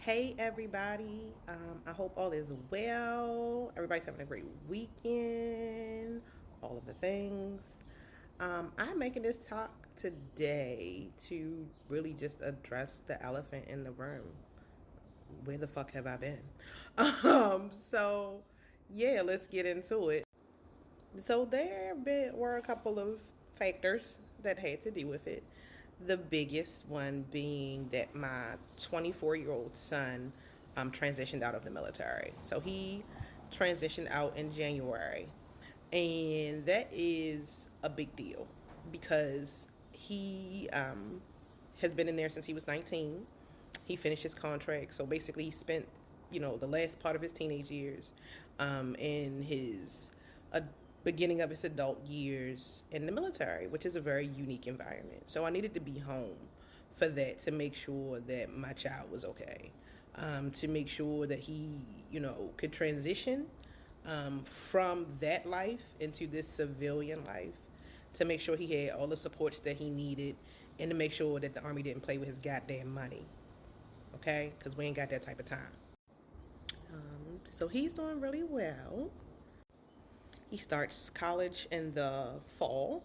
Hey everybody, I hope all is well. Everybody's having a great weekend, all of the things. I'm making this talk today to really just address the elephant in the room. Where the fuck have I been? So yeah, let's get into it. So were a couple of factors that had to do with it. The biggest one being that my 24-year-old son transitioned out of the military. So he transitioned out in January. And that is a big deal because he has been in there since he was 19. He finished his contract. So basically, he spent, the last part of his teenage years in his uh, beginning of his adult years in the military, which is a very unique environment. So I needed to be home for that to make sure that my child was okay, to make sure that he, could transition from that life into this civilian life, to make sure he had all the supports that he needed, and to make sure that the Army didn't play with his goddamn money. Okay? Because we ain't got that type of time. So he's doing really well. He starts college in the fall.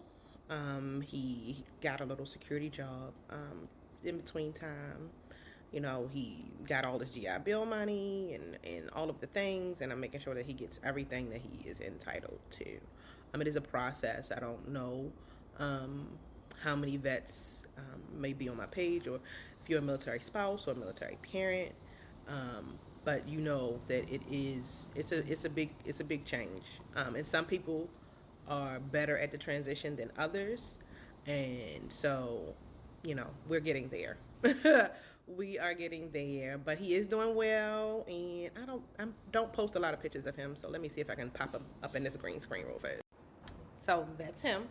He got a little security job in between time. He got all his GI Bill money and all of the things, and I'm making sure that he gets everything that he is entitled to. It is a process. I don't know how many vets may be on my page, or if you're a military spouse or a military parent. But you know that it's a big change, and some people are better at the transition than others, and so we're getting there. We are getting there, but he is doing well, and I don't post a lot of pictures of him, so let me see if I can pop him up in this green screen real fast. So that's him,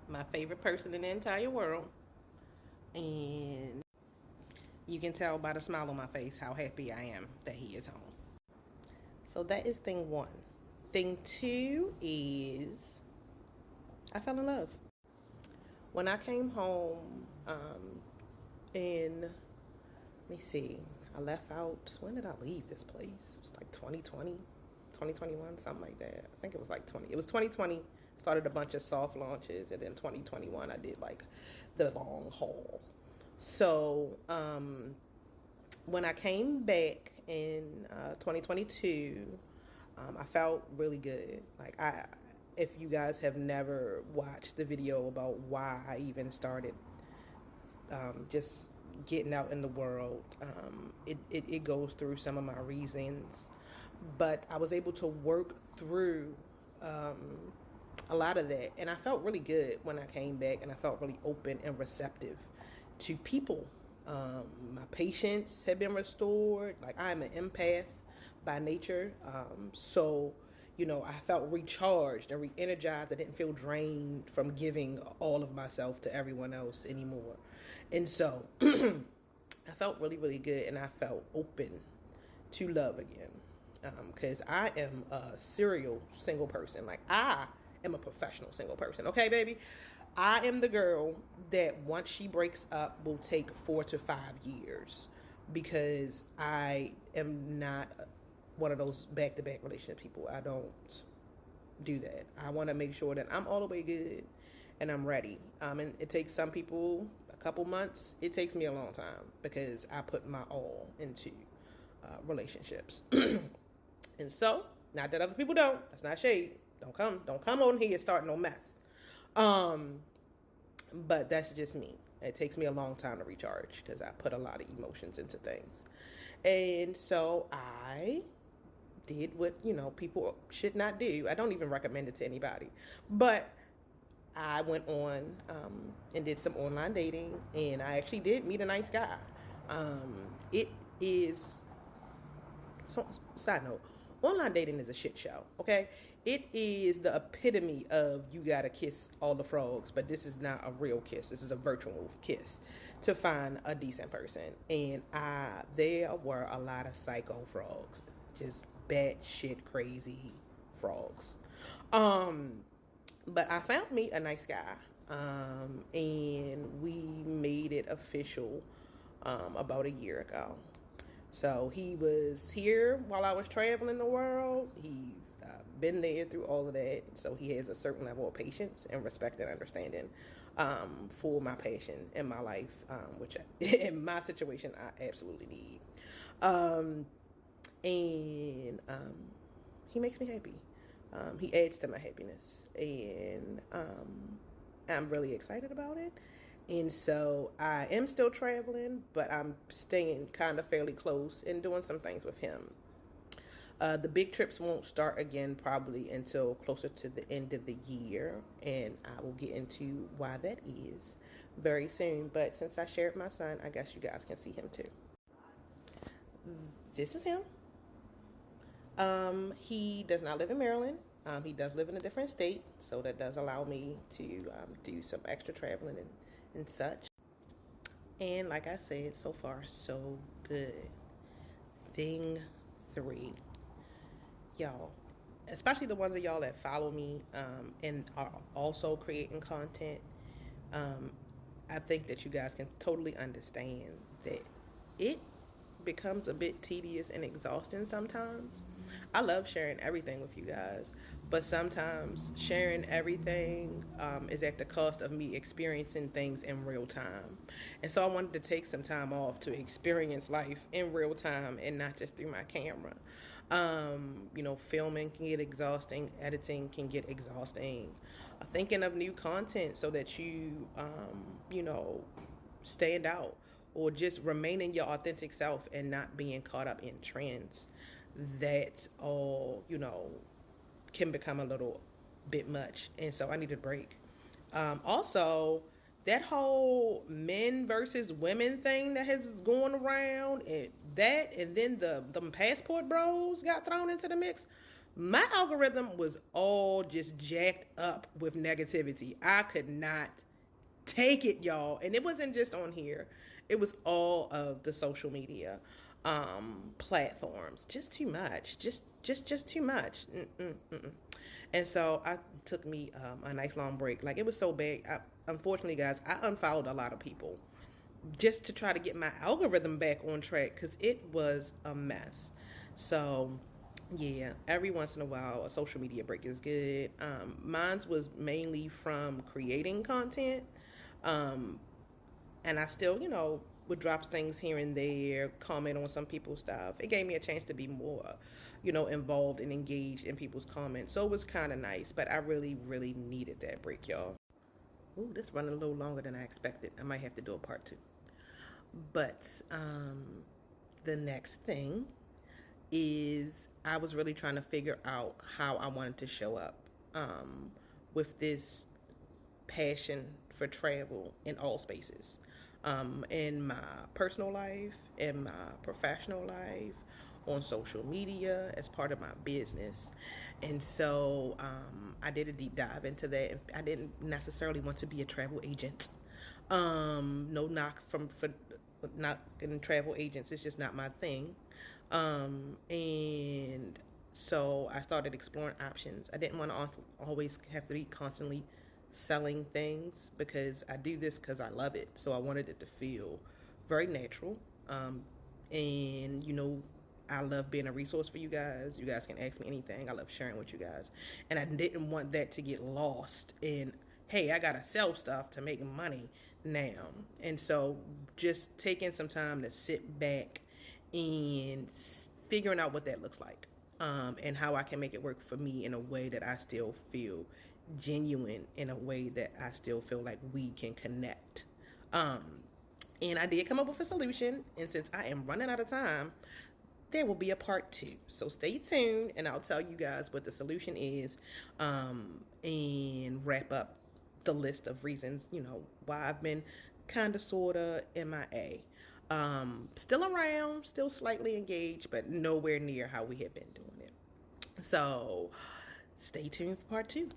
my favorite person in the entire world, and you can tell by the smile on my face how happy I am that he is home. So that is thing one. Thing two is I fell in love. When I came home, in, let me see, I left out, when did I leave this place? It was like 2020, 2021, something like that. I think it was like 20. It was 2020. Started a bunch of soft launches, and then 2021 I did like the long haul. So when I came back in 2022, I felt really good. If you guys have never watched the video about why I even started just getting out in the world, it goes through some of my reasons. But I was able to work through a lot of that, and I felt really good when I came back, and I felt really open and receptive to people. My patience had been restored. Like, I'm an empath by nature, so I felt recharged and re-energized. I didn't feel drained from giving all of myself to everyone else anymore, and so I felt really, really good, and I felt open to love again. Because I am a serial single person. Like, I am a professional single person. Okay, baby? I am the girl that once she breaks up will take 4 to 5 years, because I am not one of those back-to-back relationship people. I don't do that. I want to make sure that I'm all the way good and I'm ready. And it takes some people a couple months. It takes me a long time because I put my all into relationships. And so, not that other people don't. That's not shade. Don't come on here starting no mess. But that's just me. It takes me a long time to recharge because I put a lot of emotions into things. And so I did what, people should not do. I don't even recommend it to anybody. But I went on and did some online dating, and I actually did meet a nice guy. It is, so, side note, online dating is a shit show, okay? It is the epitome of you gotta kiss all the frogs, but this is not a real kiss. This is a virtual kiss to find a decent person. And there were a lot of psycho frogs, just batshit crazy frogs. But I found me a nice guy, and we made it official about a year ago. So he was here while I was traveling the world. He's been there through all of that. So he has a certain level of patience and respect and understanding for my passion in my life, which in my situation I absolutely need. Um, and he makes me happy. He adds to my happiness, and I'm really excited about it. And so I am still traveling, but I'm staying kind of fairly close and doing some things with him. The big trips won't start again probably until closer to the end of the year, and I will get into why that is very soon. But since I shared my son, I guess you guys can see him too. This is him. He does not live in Maryland. He does live in a different state, so that does allow me to do some extra traveling and such. And like I said, so far, so good. Thing three, y'all, especially the ones of y'all that follow me and are also creating content. Um, I think that you guys can totally understand that it becomes a bit tedious and exhausting sometimes. I love sharing everything with you guys, but sometimes sharing everything is at the cost of me experiencing things in real time. And so I wanted to take some time off to experience life in real time and not just through my camera. Filming can get exhausting, editing can get exhausting. Thinking of new content so that stand out or just remaining your authentic self and not being caught up in trends. That's all, can become a little bit much. And so I need a break. Also, that whole men versus women thing that has going around, and then the passport bros got thrown into the mix. My algorithm was all just jacked up with negativity. I could not take it, y'all. And it wasn't just on here. It was all of the social media platforms. Just too much. Just too much. Mm-mm. And so I took me a nice long break. Like, it was so bad. Unfortunately, guys, I unfollowed a lot of people just to try to get my algorithm back on track because it was a mess. So yeah, every once in a while, a social media break is good. Mine's was mainly from creating content. Um, and I still, would drop things here and there, comment on some people's stuff. It gave me a chance to be more, involved and engaged in people's comments. So it was kind of nice, but I really, really needed that break, y'all. Ooh, this running a little longer than I expected. I might have to do a part two. But the next thing is I was really trying to figure out how I wanted to show up with this passion for travel in all spaces. In my personal life, in my professional life, on social media, as part of my business. And so I did a deep dive into that. I didn't necessarily want to be a travel agent. No knock for not getting travel agents. It's just not my thing. And so I started exploring options. I didn't want to always have to be constantly selling things because I do this because I love it. So I wanted it to feel very natural. And I love being a resource for you guys. You guys can ask me anything. I love sharing with you guys. And I didn't want that to get lost in, hey, I gotta sell stuff to make money now. And so just taking some time to sit back and figuring out what that looks like, and how I can make it work for me in a way that I still feel genuine, in a way that I still feel like we can connect. Um, and I did come up with a solution. And since I am running out of time, there will be a part two. So stay tuned, and I'll tell you guys what the solution is, and wrap up the list of reasons, why I've been kind of, sort of MIA. Still around, still slightly engaged, but nowhere near how we have been doing it. So stay tuned for part two.